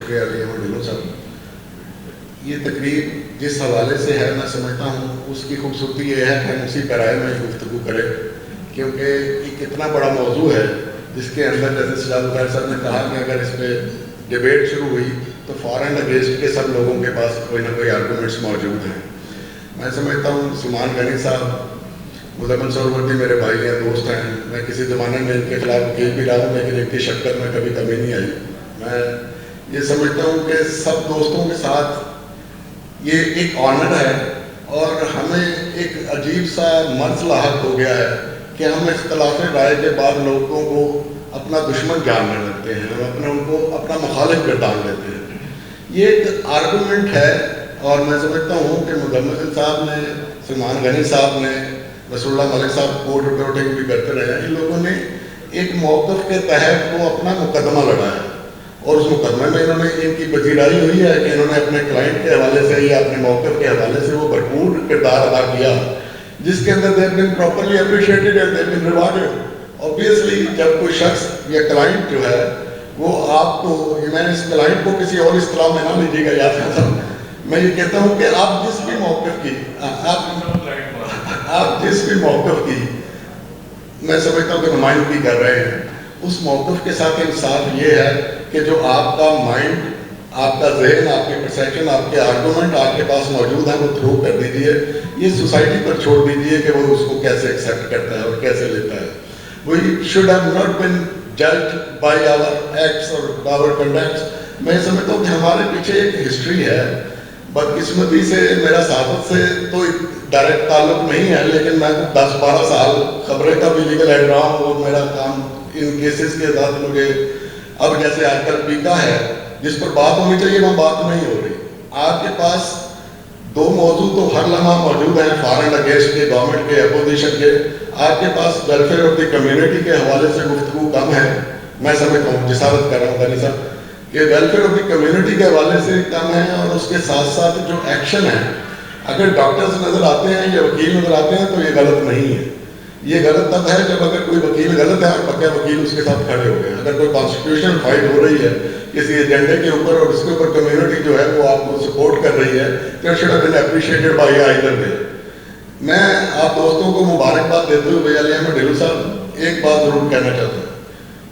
شکریہ علی احمد ڈھلو صاحب. یہ تقریب جس حوالے سے ہے میں سمجھتا ہوں اس کی خوبصورتی یہ ہے کہ ہم اسی پیرائے میں گفتگو کریں، کیونکہ ایک اتنا بڑا موضوع ہے جس کے اندر جیسے سجاد الخیر صاحب نے کہا کہ اگر اس پہ ڈیبیٹ شروع ہوئی تو فوراً اگینسٹ کے سب لوگوں کے پاس کوئی نہ کوئی آرگومنٹس موجود ہیں. میں سمجھتا ہوں سلمان غنی صاحب مزمل سہروردی میرے بھائی ہیں، دوست ہیں. میں کسی زمانے میں ان کے خلاف وکیل بھی رہا ہوں، لیکن ان کی شفقت میں کبھی کمی نہیں آئی. میں یہ سمجھتا ہوں کہ سب دوستوں کے ساتھ یہ ایک آنر ہے، اور ہمیں ایک عجیب سا مرض لاحق ہو گیا ہے کہ ہم اختلاف رائے کے بعد لوگوں کو اپنا دشمن جاننے لگتے ہیں، ہم ان کو اپنا مخالف گردان لیتے ہیں. یہ ایک آرگومنٹ ہے، اور میں سمجھتا ہوں کہ مزمل صاحب نے، سلمان غنی صاحب نے، رسول اللہ ملک صاحب کورٹ رپورٹنگ بھی کرتے رہے ہیں. ان لوگوں نے ایک موقف کے تحت وہ اپنا مقدمہ لڑا ہے، اور اس مقدمے میں انہوں نے ان کی پذیرائی ہوئی ہے کہ انہوں نے اپنے کلائنٹ کے حوالے سے یا اپنے موقف کے حوالے سے وہ بھرپور کردار ادا کیا، جس کے اندر they have been properly appreciated and they have been rewarded. Obviously جب کوئی شخص یا کلائنٹ جو ہے وہ آپ کو، میں اس کلائنٹ کو کسی اور اصطلاح میں نہ لیجیے گا یاد رکھنا، میں یہ کہتا ہوں کہ آپ جس بھی موقف کی آپ جس بھی موقف کی میں سمجھتا ہوں کہ نمائندگی کر رہے ہیں، اس موقف کے ساتھ انصاف یہ ہے کہ جو آپ کا مائنڈ، آپ کا ذہن، آپ کے پرسیپشن، آپ کے آرگومنٹ آپ کے پاس موجود ہیں وہ تھرو کر دیجیے. یہ سوسائٹی پر چھوڑ دیجیے کہ وہ اس کو کیسے ایکسیپٹ کرتا ہے اور کیسے لیتا ہے. We should have not been judged by our acts or our conducts. میں سمجھتا ہوں کہ ہمارے پیچھے ایک ہسٹری ہے. بدقسمتی سے میرا صحافت سے تو ڈائریکٹ تعلق نہیں ہے، لیکن میں 10-12 سال خبریں کا بھی لیگل ایڈ رہا ہوں، اور میرا کام ان کیسز کے ساتھ مجھے اب جیسے آج کل پیکا ہے جس پر بات ہونی چاہیے وہاں بات نہیں ہو رہی. آپ کے پاس دو موضوع تو ہر لمحہ موجود ہیں، فارن اگینسٹ کے، گورنمنٹ کے، اپوزیشن کے. آپ کے پاس ویلفیئر آف دی کمیونٹی کے حوالے سے گفتگو کم ہے. میں سمجھتا ہوں، جسارت کر رہا ہوں غنی صاحب، کہ ویلفیئر آف دی کمیونٹی کے حوالے سے کم ہے، اور اس کے ساتھ ساتھ جو ایکشن ہے، اگر ڈاکٹرز نظر آتے ہیں یا وکیل نظر آتے ہیں تو یہ غلط نہیں ہے. یہ غلط تب ہے جب اگر کوئی وکیل غلط ہے اور پکا وکیل اس کے ساتھ کھڑے ہو گئے. اگر کوئی کانسٹیٹیوشنل فائٹ ہو رہی ہے کسی ایجنڈے کے اوپر اور اس کے اوپر کمیونٹی جو ہے وہ آپ کو سپورٹ کر رہی ہے، تو should have been appreciated by either way. میں آپ دوستوں کو مبارکباد دیتے ہوئے علی احمد ڈھلو صاحب ایک بات ضرور کہنا چاہتا ہوں.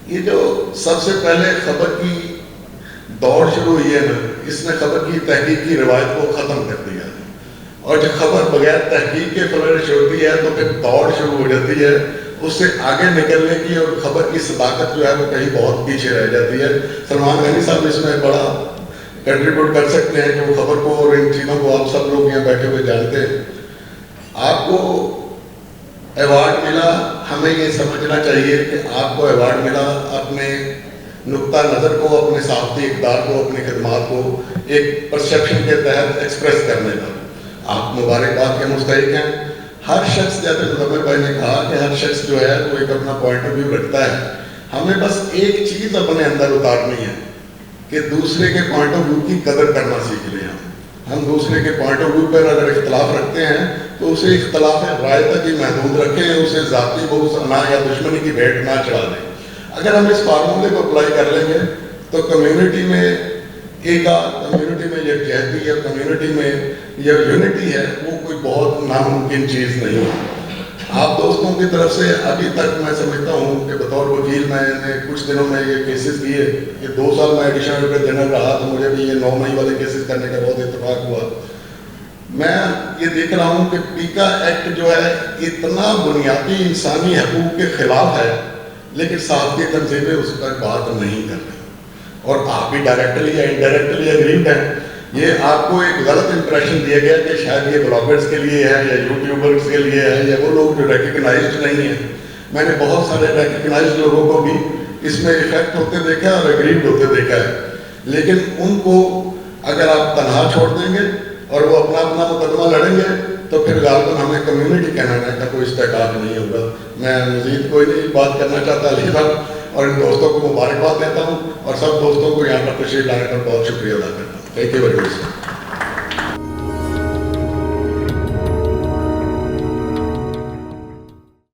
یہ جو سب سے پہلے خبر کی دوڑ شروع ہوئی ہے نا، اس نے خبر کی تحقیق کی روایت کو ختم کر دیا. اور جب خبر بغیر تحقیق کے فلرش ہوتی ہے تو پھر دوڑ شروع ہو جاتی ہے اس سے آگے نکلنے کی، اور خبر کی صداقت جو ہے وہ کہیں بہت پیچھے رہ جاتی ہے. سلمان غنی صاحب اس میں بڑا کنٹریبیوٹ کر سکتے ہیں کہ وہ خبر کو اور ان چیزوں کو آپ سب لوگ یہاں بیٹھے ہوئے جانتے ہیں. آپ کو ایوارڈ ملا، ہمیں یہ سمجھنا چاہیے کہ آپ کو ایوارڈ ملا اپنے نقطہ نظر کو، اپنے صحافتی اقدار کو، اپنی خدمات کو ایک پرسیپشن کے تحت ایکسپریس کرنے کا. آپ مبارکباد کے مستحق ہیں. ہر شخص، جیسے مزمل بھائی نے کہا کہ ہر شخص جو ہے وہ ایک اپنا پوائنٹ آف ویو رکھتا ہے. ہمیں بس ایک چیز اپنے اندر اتارنی ہے کہ دوسرے کے پوائنٹ آف ویو کی قدر کرنا سیکھ لیں. ہم دوسرے کے پوائنٹ آف ویو پر اگر اختلاف رکھتے ہیں تو اسے اختلاف رائے تک ہی محدود رکھیں، اسے ذاتی بغض نہ یا دشمنی کی بھیٹ نہ چڑھا دیں. اگر ہم اس فارمولے کو اپلائی کر لیں گے تو کمیونٹی میں کمیونٹی میں یکجہتی ہے، کمیونٹی میں یہ یونٹی ہے، وہ کوئی بہت ناممکن چیز نہیں ہے. آپ دوستوں کی طرف سے ابھی تک میں سمجھتا ہوں کہ بطور وکیل میں نے کچھ دنوں میں یہ کیسز کیے. یہ 2 سال میں ایڈیشنل ایڈوکیٹ جنرل رہا تو مجھے بھی یہ 9 مئی والے کیسز کرنے کا بہت اتفاق ہوا. میں یہ دیکھ رہا ہوں کہ پیکا ایکٹ جو ہے اتنا بنیادی انسانی حقوق کے خلاف ہے، لیکن صحافتی تنظیمیں اس پر بات نہیں کر رہی. اور آپ بھی ڈائریکٹلی یا انڈائریکٹلی اگریڈ ہیں. یہ آپ کو ایک غلط امپریشن دیا گیا کہ شاید یہ بلاگرز کے لیے ہے یا یوٹیوبرز کے لیے ہے یا وہ لوگ جو ریکگنائزڈ نہیں ہیں. میں نے بہت سارے ریکگنائزڈ لوگوں کو بھی اس میں افیکٹ ہوتے دیکھا اور اگریڈ ہوتے دیکھا ہے، لیکن ان کو اگر آپ تنہا چھوڑ دیں گے اور وہ اپنا اپنا مقدمہ لڑیں گے تو پھر غالباً ہمیں کمیونٹی کہنے کا کوئی استحقاق نہیں ہوگا. میں مزید کوئی نہیں بات کرنا چاہتا علی صاحب، اور ان دوستوں کو مبارکباد دیتا ہوں اور سب دوستوں کو یہاں پر تشریف لانے پر بہت شکریہ ادا کرتا ہوں. Thank you very much.